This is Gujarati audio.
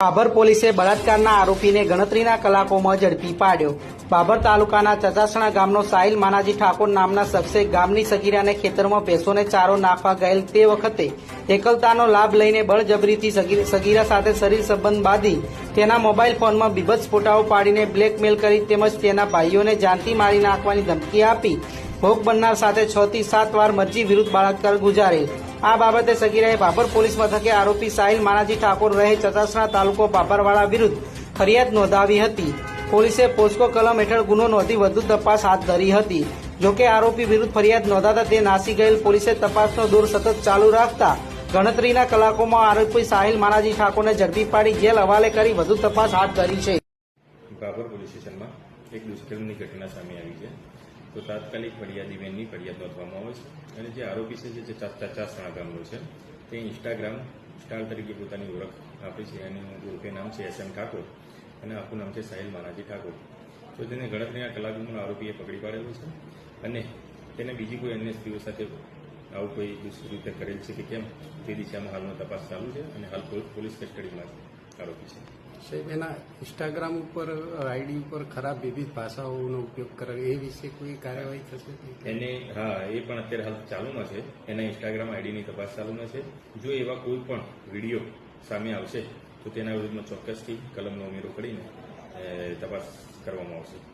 બાબર પોલીસે બળાત્કારના આરોપીને ગણતરીના કલાકોમાં ઝડપી પાડ્યો। બાબર તાલુકાના ચચાસણા ગામનો સાહિલ માનાજી ઠાકોર નામના શખ્સે ગામની સગીરાને ખેતરમાં ભેંસોને ચારો નાખવા ગયેલ તે વખતે એકલતાનો લાભ લઈને બળજબરીથી સગીરા સાથે શરીર સંબંધ બાંધી તેના મોબાઈલ ફોનમાં બીભત્સ ફોટાઓ પાડીને બ્લેકમેલ કરી તેમજ તેના ભાઈઓને જાનથી મારી નાખવાની ધમકી આપી ભોગ બનનાર સાથે 6 થી 7 વાર મરજી વિરુદ્ધ બળાત્કાર ગુજારેલ। આ બાબતે સગીરાએ બાબર પોલીસ મથકે આરોપી સાહિલ માનાજી ઠાકોર રહે ચચાસણા તાલુકો બાબરવાડા વિરુદ્ધ ફરિયાદ નોંધાવી હતી। પોલીસે પોસ્કો કલમ હેઠળ ગુનો નોંધી વધુ તપાસ હાથ ધરી હતી। જોકે આરોપી વિરુદ્ધ ફરિયાદ નોંધાતા તે નાસી ગયેલ પોલીસે તપાસનો દોર સતત ચાલુ રાખતા ગણતરીના કલાકોમાં આરોપી સાહિલ માનાજી ઠાકોરને ઝડપી પાડી જેલ હવાલે કરી વધુ તપાસ હાથ ધરી છે। બાબર પોલીસ સ્ટેશનમાં એક દુષ્કર્મની ઘટના સામે આવી છે, તો તાત્કાલિક ફરિયાદી બેનની ફરિયાદ નોંધવામાં આવે છે અને જે આરોપી છે જે ચચાસણા ગામનો છે તે ઇન્સ્ટાગ્રામ સ્ટાર તરીકે પોતાની ઓળખ આપે છે અને ઓળખે નામ છે SM ઠાકોર અને આખું નામ છે સાહિલ માનાજી ઠાકોર। તો તેને ગણતરીના કલાકોમાં આરોપીએ પકડી પાડેલો છે અને તેને બીજી કોઈ અન્ય સ્ત્રીઓ સાથે આવું કોઈ દુષ્કૃત્ય કરેલ છે કે કેમ તે દિશામાં હાલનો તપાસ ચાલુ છે અને હાલ પોલીસ કસ્ટડીમાં આરોપી છે। સાહેબ, એના ઇન્સ્ટાગ્રામ ઉપર આઈડી ઉપર ખરાબ વિવિધ ભાષાઓનો ઉપયોગ કરે એ વિશે કોઈ કાર્યવાહી થશે? એને એ પણ અત્યારે હાલ ચાલુમાં છે, એના ઇન્સ્ટાગ્રામ આઈડીની તપાસ ચાલુમાં છે। જો એવા કોઈ પણ વિડીયો સામે આવશે તો તેના વિરુદ્ધમાં ચોક્કસથી કલમનો ઉમેરો કરીને તપાસ કરવામાં આવશે।